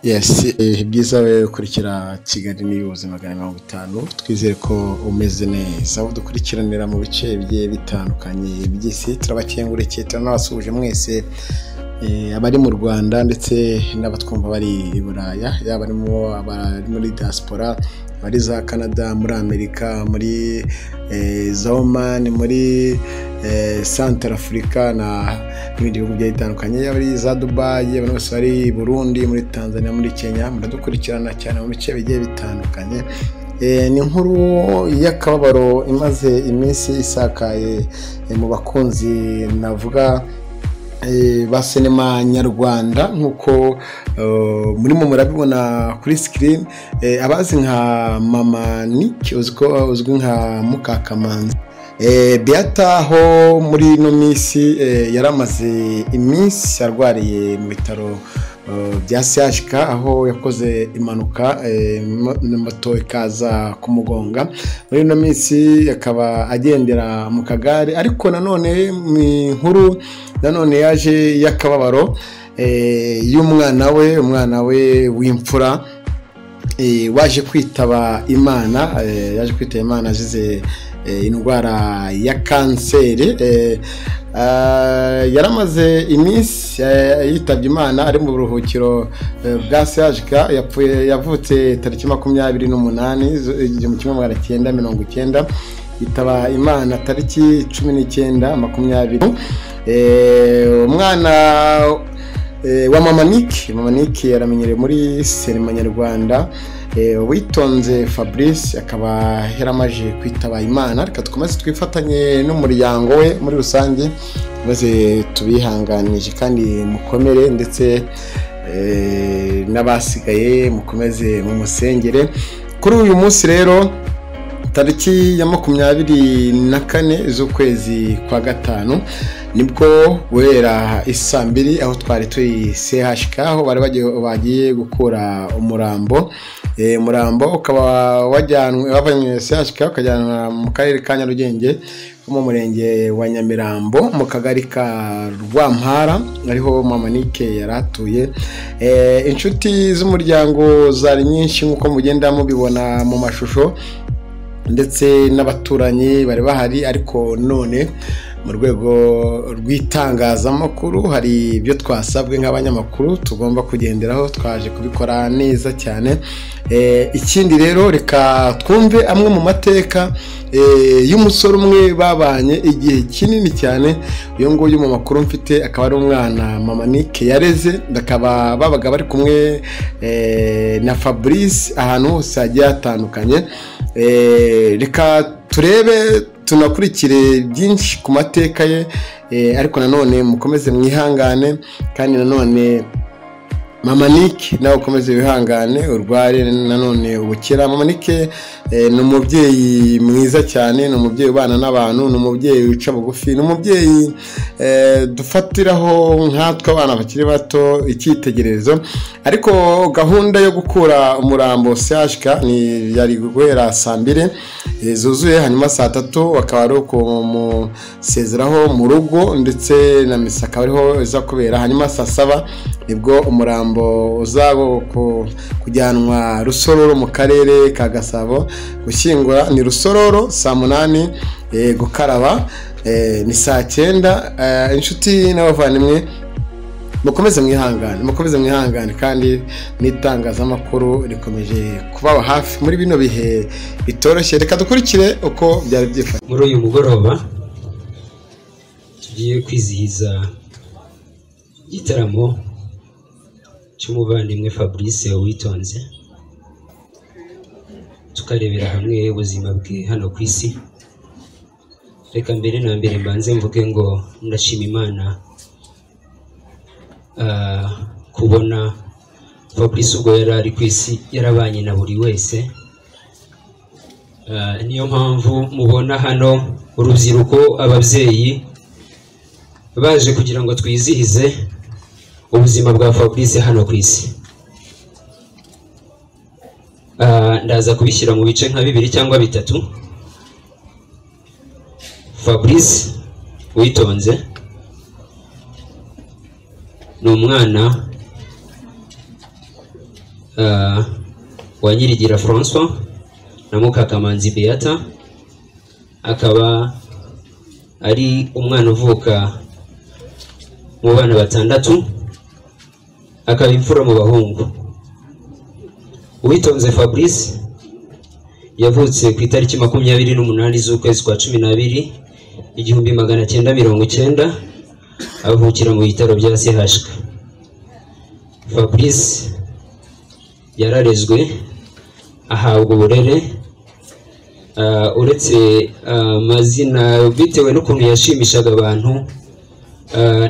Yes, byiza we ukurikira Kigali News 50. Twizere ko umeze neza, aho dukurikiranira mu bice bigiye bitandukanye by'isi. Turabakengurukije turanabasuje mwese abari mu Rwanda ndetse n'abatwumva bari i Buraya, yaba abari muri diaspora, bari za Canada, muri Amerika, muri Oman, muri Central Africa na n'ibindi bihugu bitandukanye, yaba za Dubai, abantu bose bari Burundi, muri Tanzania, muri Kenya, muradukurikirana cyane mu bice bigiye bitandukanye. Ni inkuru y'akababaro imaze iminsi isakaye mu bakunzi navuga ba sinema nyarwanda, nkuko murimo murabibona kuri screen. Abazi nka Mama Nick uzwi nka Mukakamanzi Beata, aho muri no minsi yaramaze iminsi arwariye mu bitaro bya CHK, aho yakoze impanuka moto ikaza kumugonga. Muri no minsi akaba agendera mu kagare, ariko nanone mu nkuru nanone yaje yakababaro y'umwana we w'imfura waje kwitaba Imana. Yaje kwitaba Imana azize indwara ya kanseri. Yaramaze iminsi yitabye Imana ari mu buruhukiro bwa CHK. Yavutse tariki 28 1990, yitaba Imana tariki 19 umwana wa Mama Nick yaramenyereye muri sinema nyarwanda, Witonze Fabrice akaba yaramaje kwitaba Imana. Reka tukomeze twifatanye n'umuryango we muri rusange, maze tubihanganije kandi mukomere, ndetse n'abasigaye mukomeze mu musengere. Kuri uyu munsi rero tariki ya 24 z'ukwezi kwa gatanu nibwo guhera isaa 2 aho twari turi CHK, aho bari bagiye gukura umurambo. Umurambo ukaba wavanywe CHK ukajyanwa mu karere ka Nyarugenge mu murenge wa Nyamirambo mu kagari ka Rwampara, ariho Mama Nick yaratuye. Inshuti z'umuryango zari nyinshi nkuko mugenda mubibona mu mashusho, ndetse n'abaturanyi bari bahari, ariko none mu rwego rw'itangazamakuru hari ibyo twasabwe nk'abanyamakuru tugomba kugenderaho, twaje kubikora neza cyane. Ikindi rero reka twumve amwe mu mateka y'umusore umwe babanye igihe kinini cyane. Uyu nguyu mu makuru mfite akaba ari umwana Mama Nick yareze, bakaba babaga bari kumwe na Fabrice ahantu hose hagiye hatandukanye. Reka turebe tunakurikire byinshi ku mateka ye, ariko nanone mukomeze mwihangane, kandi nanone Mama Nick nawe ukomeze wihangane urware nanone ubukira. Mama Nick ni umubyeyi mwiza cyane, ni umubyeyi ubana n'abantu, ni umubyeyi wica bugufi, ni umubyeyi dufatiraho nkatwe abana bakiri bato icyitegererezo. Ariko gahunda yo gukura umurambo CHK ni yari guhera saa 2 zuzuye, hanyuma saa 3 bakaba ari kumusezeraho mu rugo, ndetse na misa akaba ariho iza kubera. Hanyuma saa 7 nibwo umurambo uzabo kujyanwa Rusororo mu karere ka Gasabo. Gushyingura ni Rusororo saa 8, gukaraba ni saa 9. Inshuti n'abavandimwe mukomeze mwihangane, kandi n'itangazamakuru rikomeje kubaba hafi muri bino bihe bitoroshye. Reka dukurikire uko byari byifashe. Muri uyu mugoroba tugiye kwizihiza igitaramo cy'umuvandimwe Fabrice Witonze, tukarebera hamwe ubuzima bwe hano ku isi. Reka mbere na mbere mbanze mvuge ngo ndashima Imana kubona Fabrice ubwo yari ari ku isi yarabanye na buri wese. Niyo mpamvu mubona hano urubyiruko, ababyeyi baje kugira ngo twizihize ubuzima bwa Fabrice hano ku isi. Ndaza kubishyira mu bice nka 2 cyangwa 3. Fabrice Witonze ni umwana wa Nyirigira François na Mukakamanzi Beata, akaba ari umwana uvuka mu bana batandatu, akaba imfura mu bahungu. Uwitonze Fabrice yavutse ku itariki 28 z'ukwezi kwa 12 1990, avukira mu bitaro bya CHK. Fabrice yararezwe ahabwa uburere, uretse amazina bitewe n'ukuntu yashimishaga abantu,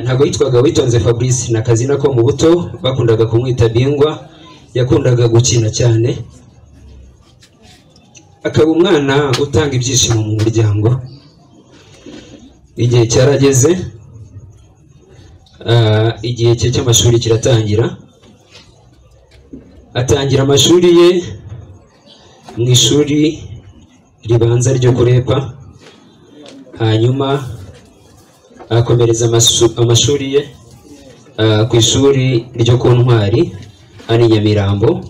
ntabwo yitwaga Witonze Fabrice, na kazina ko mu buto bakundaga kumwita Bingwa. Yakundaga gukina cyane, akaba umwana utanga ibyishimo mu muryango. Igihe cyarageze, igihe cye cy'amashuri kiratangira. Atangira amashuri ye mu ishuri ribanza ryo kurepa, hanyuma akomereza amashuri ye ku ishuri ryo ku Ntwari ari Nyamirambo,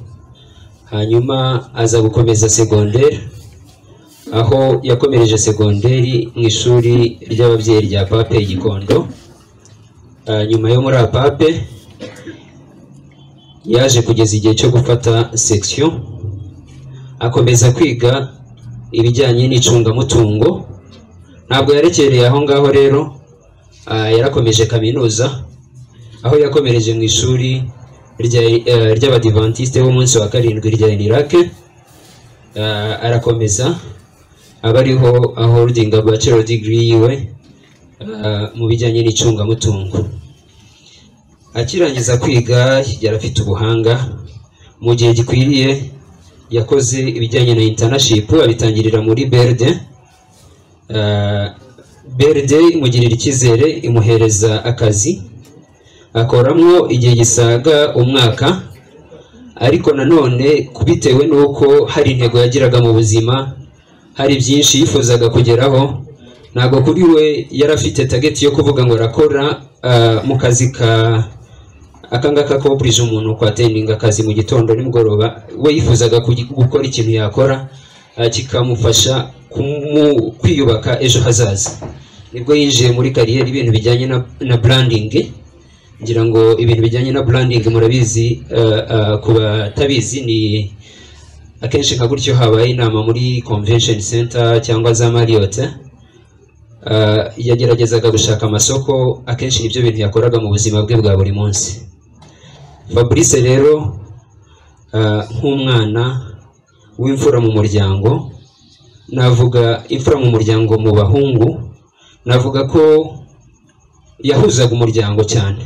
hanyuma aza gukomeza segonderi, aho yakomereje segonderi mu ishuri ry'ababyeyi rya Pape Gikondo. Nyuma yo muri Pape yaje kugeza igihe cyo gufata section, akomeza kwiga ibijyanye n'icungamutungo. Ntabwo yarekereye aho ngaho rero, yarakomeje kaminuza, aho yakomereje mu ishuri ry'Abadiventiste b'umunsi wa karindwi rya Inirake. Arakomeza aba ariho aholdinga bachelor degree yiwe mu bijyanye n'icungamutungo. Akirangiza kwiga yarafite ubuhanga, mu gihe gikwiriye yakoze ibijyanye na internship, abitangirira muri BRD. BRD imugirira icyizere, imuhereza akazi, akoramwo igihe gisaga umwaka. Ariko nanone kubitewe n'uko hari intego yagiraga mu buzima, hari byinshi yifuzaga kugeraho, ntabwo kuri we yarafite target yo kuvuga ngo arakora mu kazi akangaka ko burije umuntu kwatendinga akazi mu gitondo nimugoroba. We yifuzaga gukora ikintu yakora kikamufasha kwiyubaka ejo hazaza. Nibwo yinjiye muri kariyeri ibintu bijyanye na branding. Ngira ngo ibintu bijyanye na branding murabizi, ku batabizi ni akenshi nka gutyo habaye inama muri convention center cyangwa za Marriott. Yageragezaga gushaka amasoko, akenshi nibyo bintu yakoraga mu buzima bwe bwa buri munsi. Fabrice rero nk'umwana w'imfura mu muryango, navuga imfura mu muryango mu bahungu, navuga ko yahuzaga umuryango cyane.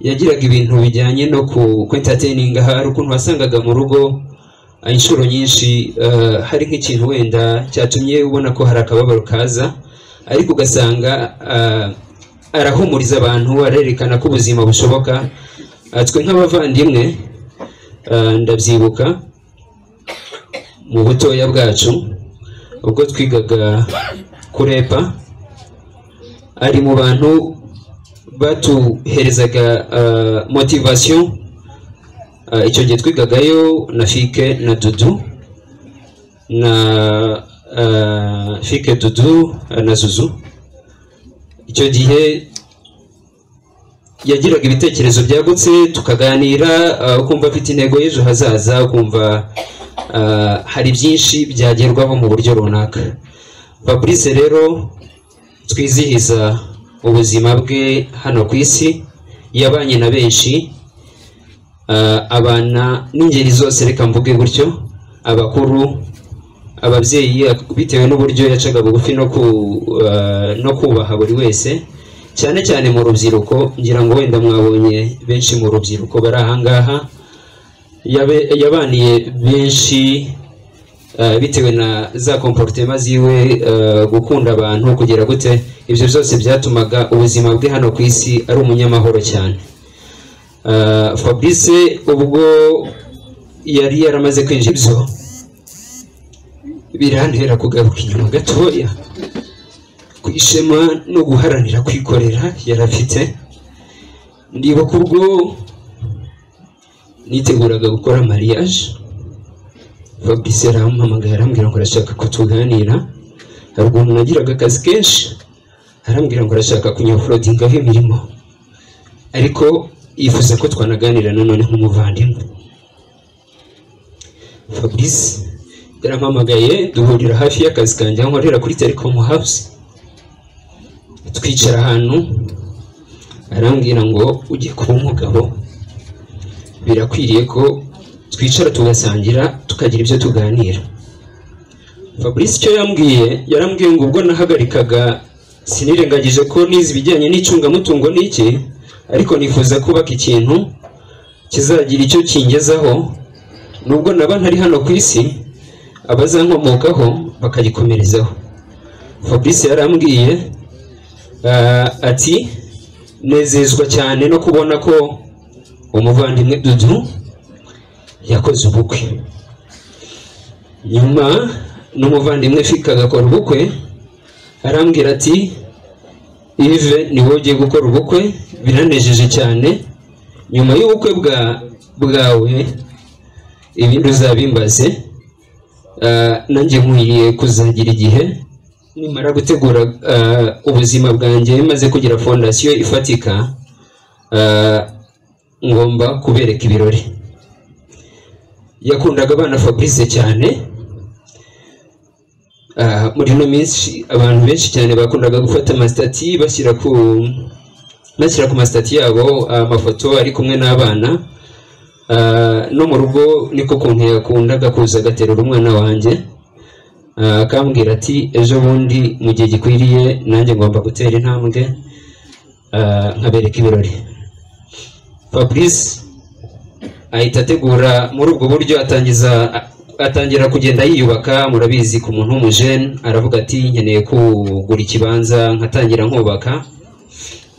Yagiraga ibintu bijyanye no ku entertaining. Hari ukuntu wasangaga mu rugo inshuro nyinshi hari nk'ikintu wenda cyatumye ubona ko hari akababaro kaza, ariko ugasanga arahumuriza abantu, arerekana ko ubuzima bushoboka. Twe nk'abavandimwe ndabyibuka mu butoya bwacu ubwo twigaga kurepa, ari mu bantu batuherezaga motivation. Icyo gihe twigagayo na Fike na Dudu, na Fike, Dudu na Zuzu. Icyo gihe yagiraga ibitekerezo byagutse, tukaganira, ukumva afite intego y'ejo hazaza, ukumva hari byinshi byagerwaho mu buryo runaka. Fabrice rero twizihiza ubuzima bwe hano ku isi, yabanye na benshi, abana n'ingeri zose, reka mvuge gutyo, abakuru, ababyeyi, bitewe n'uburyo yacaga bugufi no kubaha buri wese, cyane cyane mu rubyiruko. Ngira ngo wenda mwabonye benshi mu rubyiruko bari ahangaha, yabaniye benshi bitewe na za comportement ziwe, gukunda abantu, kugera gute. Ibyo byose byatumaga ubuzima bwe hano ku isi ari umunyamahoro cyane. Fabrice ubwo yari yaramaze kwinjira, ibyo birantera kugaruka inyuma gatoya ku ishema no guharanira kwikorera yarafite. Ndibuka ubwo niteguraga gukora mariage. Fabrice arampamagaye arambwira ngo arashaka ko tuganira. Hari umuntu nagiraga akazi kenshi, arambwira ngo arashaka kunyofrodingaho imirimo, ariko yifuza ko twanaganira nanone nk'umuvandimwe. Fabrice yarampamagaye duhurira hafi y'akazi kanjye aho nkorera kuri Telecom House. Twicara ahantu arambwira ngo ugiye kuba umugabo birakwiriye ko twicara tugasangira tukagira ibyo tuganira. Fabrice icyo yarambwiye ngo ubwo nahagarikaga sinirengagije ko nizi bijyanye n'icungamutungo n'iki, ariko nifuza kubaka ikintu kizagira icyo kingezaho nubwo naba ntari hano ku isi, abazankomokaho bakagikomerezaho. Fabrice yarambwiye ati nezezwa cyane no kubona ko umuvandimwe Dudu yakoze ubukwe. Nyuma n'umuvandimwe Fika agakora ubukwe, arambwira ati Yves ni wowe ugiye gukora ubukwe, biranejeje cyane. Nyuma y'ubukwe bwawe ibindi uzabimbaze, nanjye nkwiye kuzagira igihe nimara gutegura ubuzima bwanjye maze kugira fondasiyo ifatika, ngomba kubereka ibirori. Yakundaga abana Fabrice cyane. Muri no minsi abantu benshi cyane bakundaga gufata amastati bashyira ku mastati yabo amafoto ari kumwe n'abana. No mu rugo niko kuntu yakundaga kuza agaterura umwana wanjye, akambwira ati ejo bundi mu gihe gikwiriye nanjye ngomba gutera intambwe nkabereka ibirori. Fabrice ahita ategura muri ubwo buryo, atangira kugenda yiyubaka. Murabizi ku muntu w'umujene aravuga ati nkeneye kugura ikibanza nkatangira nkubaka,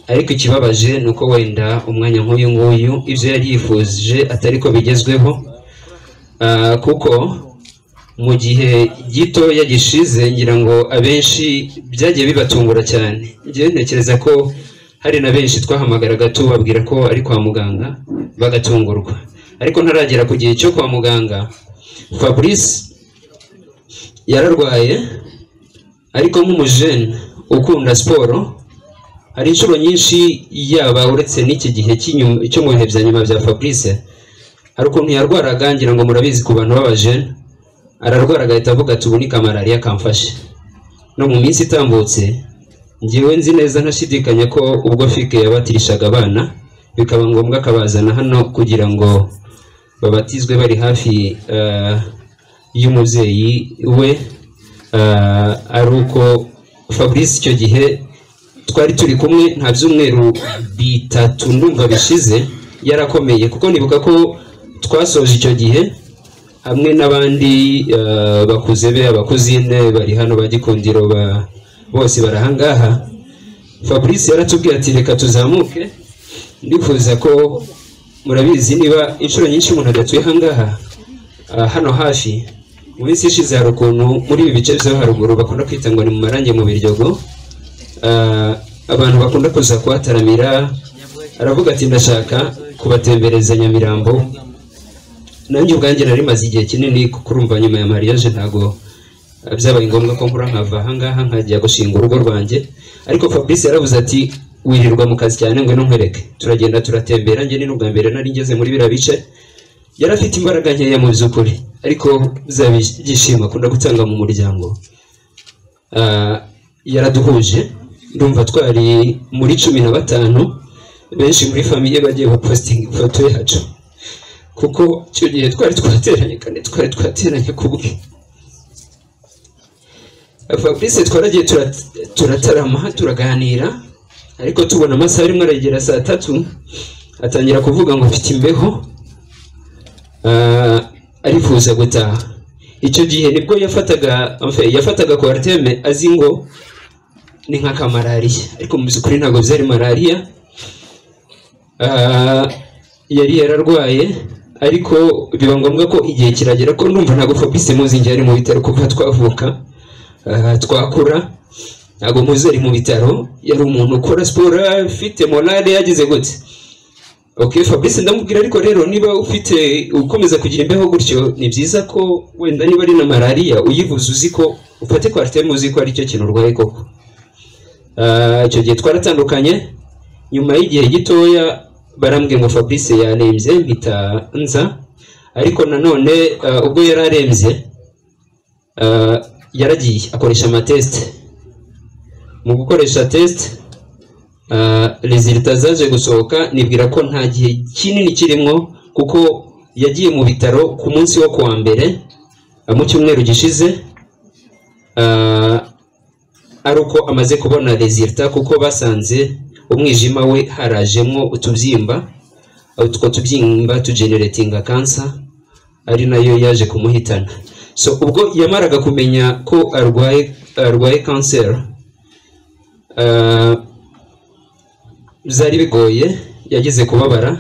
ariko ikibabaje nuko wenda umwanya nk'uyu nguyu ibyo yari yifuje atari ko bigezweho, kuko mu gihe gito yagishize ngira ngo abenshi byagiye bibatungura cyane. Njye ntekereza ko hari na benshi twahamagaraga tubabwira ko ari kwa muganga bagatungurwa, ariko ntaragera ku gihe cyo kwa muganga. Fabrice yararwaye, ariko nk'umujene ukunda siporo, hari inshuro nyinshi yaba uretse n'iki gihe cyo mu bihe bya nyuma bya Fabrice, hari ukuntu yarwaraga. Ngira ngo murabizi ku bantu b'abajene, ararwara agahita avuga ati ubu ni malaria kamfashe. No mu minsi itambutse ngewe nzi neza ntashidikanya ko ubwo Fike yabatirishaga abana, bikaba ngombwa akabazana hano kugira ngo babatizwe bari hafi y'umubyeyi we. Ari uko Fabrice icyo gihe twari turi kumwe, nta byumweru bitatu ndumva bishize yarakomeye, kuko nibuka ko twasoje icyo gihe hamwe n'abandi bakuze be, abakuzine bari hano ba Gikundiro bose barahangaha. Fabrice yaratubwiye ati reka tuzamuke, ndifuza ko murabizi niba inshuro nyinshi umuntu adatuye hangaha hano hafi. Mu minsi ishize hari ukuntu muri ibi bice byo haruguru bakunda kwita ngo ni mu marange mu Biryogo, abantu bakunda kuza kuhataramira. Aravuga ati ndashaka kubatembereza Nyamirambo. Nanjye ubwanjye nari maze igihe kinini kurumva nyuma ya mariage, ntago byabaye ngombwa ko nkura nkava hangaha nkajya gushinga urugo rwanjye. Ariko Fabrice yaravuze ati wirirwa mu kazi cyane, ngo nkwereke, turagenda turatembera. Njye ni n'ubwa mbere nari ngeze muri biriya bice. Yarafite imbaraga nkeya mu by'ukuri, ariko byishimo akunda gutanga mu muryango. Yaraduhuje, ndumva twari muri 15 benshi muri famiye bagiye bapostinga ifoto yacu, kuko icyo gihe twari twateranye kandi twari twateranye kubwe. Fabrice twaragiye turatarama turaganira, ariko tubona amasaha arimo aragera 3 atangira kuvuga ngo mfite imbeho, arifuza gutaha. Icyo gihe nibwo yafataga Quarteme azi ngo ni nka kamarariya, ariko mu by'ukuri ntabwo byari malaria. Yari yararwaye, ariko biba ngombwa ko igihe kiragera ko ndumva ntabwo Fabrice muzi njye ari mu bitaro kuva twavuka twakura, ntabwo muzi ari mu bitaro. Yari umuntu ukora siporo, afite morale, yagize gute. Okay, Fabrice ndamubwira ariko rero niba ufite ukomeza kugira imbeho gutyo ni byiza ko wenda niba ari na malaria uyivuze uzi ko ufate quartier muzi ko ari cyo kintu urwaye koko. Icyo gihe twaratandukanye, nyuma y'igihe gitoya barambwiye ngo Fabrice yarembye mpita nza, ariko nanone ubwo yararembye yaragiye akoresha amatest. Mu gukoresha test resultat zaje gusohoka nibwira ko nta gihe kinini kirimo, kuko yagiye mu bitaro ku munsi wo kuwa mbere mu cyumweru gishize, ari uko amaze kubona resultat, kuko basanze umwijima we harajemo utubyimba, utwo tubyimba tugeneratinga cancer, ari nayo yaje kumuhitana. So ubwo yamaraga kumenya ko arwaye cancer, byari bigoye, yagize kubabara,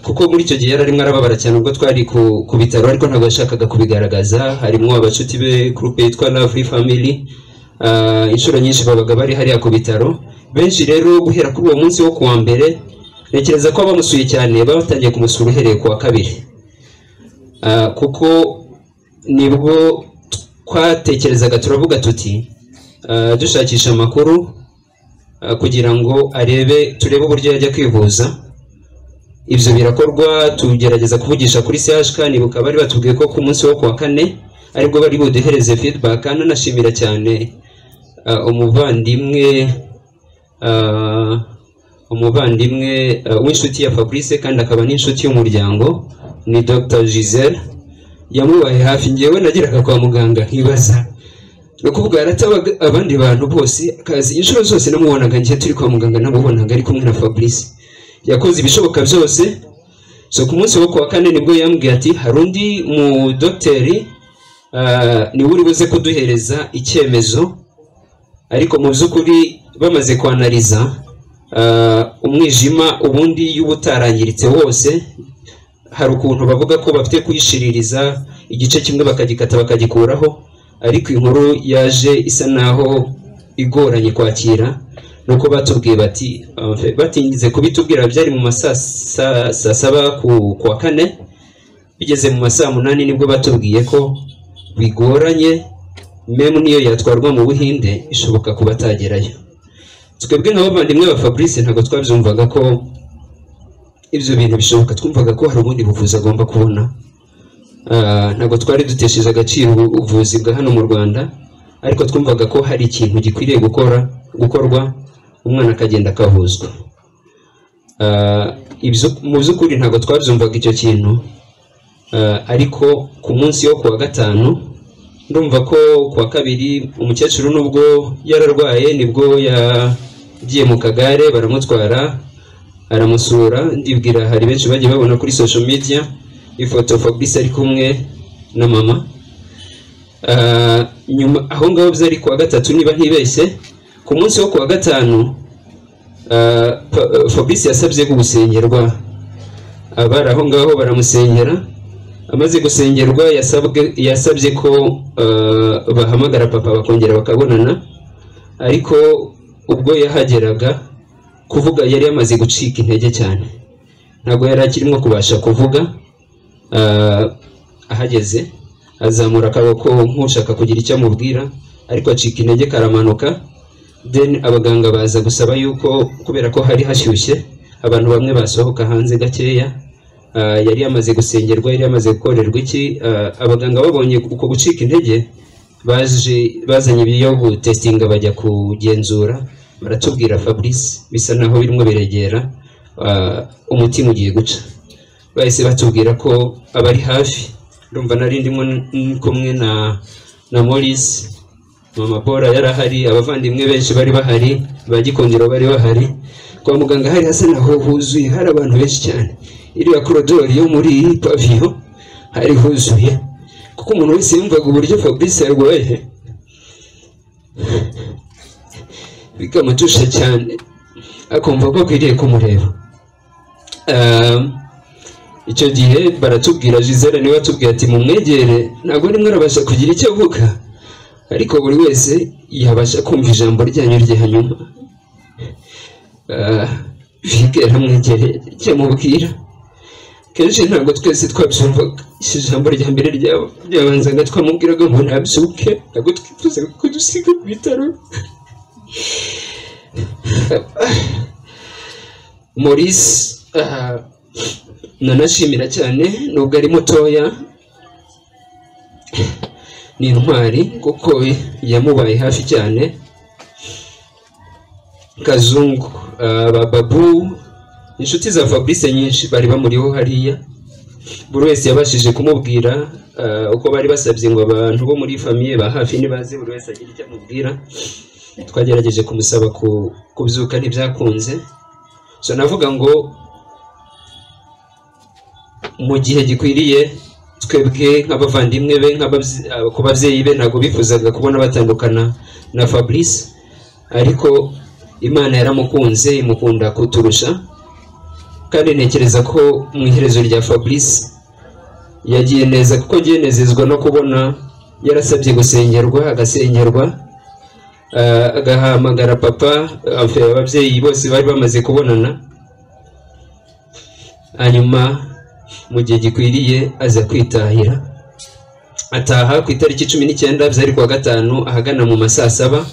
kuko muri icyo gihe yararimo arababara cyane ubwo twari ku bitaro, ariko ntabwo yashakaga kubigaragaza. Harimo abacuti be, groupe yitwa Lovely Family, inshuro nyinshi babaga bari hariya ku bitaro. Benshi rero guhera kuri uwo munsi wo kuwa mbere ntekereza ko bamusuye cyane, batangiye kumusura uhereye kuwa kabiri, kuko nibwo twatekerezaga turavuga tuti dushakisha amakuru kugira ngo turebe uburyo yajya kwivuza. Ibyo birakorwa, tugerageza kuvugisha kuri CHK, nibuka bari batubwiye ko ku munsi wo kuwa kane aribwo bari buduhereze feedback. Nanashimira cyane umuvandimwe w'inshuti ya Fabrice kandi akaba n'inshuti y'umuryango, ni Dr Giselle, yamubaye hafi. Ngewe nageraga kwa muganga nkibaza, no kuvuga yaratabaga abandi bantu bose akazi, inshuro zose namubonaga ngiye turi kwa muganga namubonaga ari kumwe na Fabrice. Yakoze ibishoboka byose. So ku munsi wo kuwa kane nibwo yambwiye ati hari undi mu docteur niwe uri buze kuduhereza icyemezo, ariko mu by'ukuri bamaze kwanaliza umwijima ubundi y'ubutarangiritse wose, hari ukuntu bavuga ko bafite kuyishiririza igice kimwe bakagikata bakagikuraho, ariko inkuru yaje isa naho igoranye kwakira. Nuko batubwiye bati batingize kubitubwira, byari mu saa 7 kuwa kane, bigeze mu saa 8 nibwo batubwiye ko bigoranye, meme niyo yatwarwa mu Buhinde ishoboka kuba atagerayo. Twebwe nk'abavandimwe ba Fabrice ntabwo twabyumvaga ko ibyo bintu bishoboka, twumvaga ko hari ubundi buvuzi agomba kubona. Ntabwo twari dutesheje agaciro ubuvuzi bwa hano mu Rwanda, ariko twumvaga ko hari ikintu gikwiriye gukorwa umwana akagenda akavuzwa. Mu by'ukuri ntabwo twabyumvaga icyo kintu, ariko ku munsi wo kuwa gatanu ndumva ko kuwa kabiri umukecuru nubwo yararwaye nibwo yagiye mu kagare baramutwara aramusura. Ndibwira hari benshi bagiye babona kuri social media ifoto Fabrice ari kumwe na mama. Nyuma aho ngaho byari kuwa gatatu niba ntibeshye. Ku munsi wo kuwa gatanu Fabrice yasabye gusengerwa, abari aho ngaho baramusengera. Amaze gusengerwa yasabye ko bahamagara papa bakongera bakabonana, ariko ubwo yahageraga kuvuga yari yamaze gucika intege cyane, ntabwo yari akirimo kubasha kuvuga. Ahageze azamura akaboko nk'ushaka kugira icyo amubwira, ariko acika intege karamanuka. Then abaganga baza gusaba yuko kubera ko hari hashyushye abantu bamwe basohoka hanze gakeya. Yari yamaze gusengerwa, yari yamaze gukorerwa iki. Abaganga babonye uko gucika intege bazanye ibiyo testinga bajya kugenzura, baratubwira Fabrice bisa naho birimo biregera umutima ugiye guca. Bahise batubwira ko abari hafi, ndumva nari ndimo kumwe na Maurice, mama Bora yarahari, abavandimwe benshi bari bahari, bagikondero bari bahari. Kwa muganga hari hasa naho huzuye, hari abantu benshi cyane. Iriya koridori yo muri pavio hari huzuye, kuko umuntu wese yumvaga uburyo Fabrice yarwaye bikamutusha cyane, akumva ko akwiriye kumureba. Icyo gihe baratubwira, Giselle niwe watubwiye ati mumwegere, ntabwo nimwe arabasha kugira icyo avuga, ariko buri wese yabasha kumva ijambo ryanyu rye hanyuma. bigera mwegere cyamubwira kenshi ntabwo twese twabyumvaga ijambo rya mbere ryabanzaga twamubwiraga ngo ntabyuke ntabwo twifuzaga ko dusiga ku bitaro Maurice nanashimira cyane nubwo ari mutoya ni intwari kuko yamubaye hafi cyane Kazungu Babu inshuti za Fabrice nyinshi bari bamuriho hariya buri wese yabashije kumubwira uko bari basabye ngo abantu bo muri famille ba hafi nibaze buri wese agira icyo amubwira twagerageje kumusaba kubyuka ntibyakunze so navuga ngo mu gihe gikwiriye twebwe nk'abavandimwe be ku babyeyi be ntabwo bifuzaga kubona batandukana na Fabrice ariko Imana yaramukunze imukunda kuturusha kandi ntekereza ko mu iherezo rya Fabrice yagiye neza kuko ngiye nezezwa no kubona yarasabye gusengerwa agasengerwa agahamagara papa ababyeyi bose bari bamaze kubonana hanyuma mu gihe gikwiriye aza kwitahira ataha ku itariki 19 byari kuwa gatanu ahagana mu masaa 7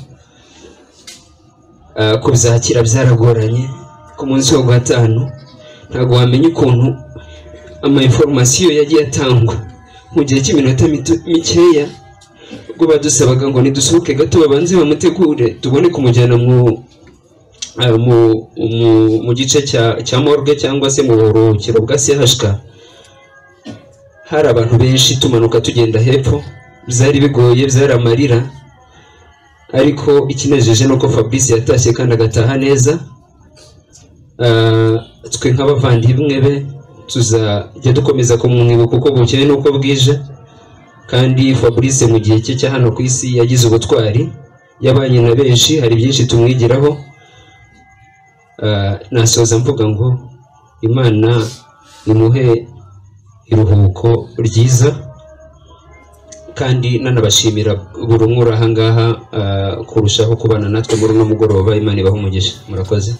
kubyakira byaragoranye ku munsi wa gatanu ntabwo wamenya ukuntu ama information yagiye atangwa mu gihe cy'iminota mikeya ubwo badusabaga ngo nidusohoke gato babanze bamutegure tubone kumujyana mu gice cya morgue cyangwa se mu buruhukiro bwa CHK hari abantu benshi tumanuka tugenda hepfo byari bigoye byaramarira ariko ikinejeje nuko Fabrice yatashye kandi agataha neza twe nk'abavandimwe be tuzajya dukomeza kumwibuka uko bukeye nuko bwije kandi Fabrice mu gihe cye cya hano ku isi yagize ubutwari yabanye na benshi hari byinshi tumwigiraho nasoza mvuga ngo Imana imuhe iruhuko ryiza kandi nanabashimira buri umwe aha ngaha kurushaho kubana natwe muri uno mugoroba Imana ibahe umugisha murakoze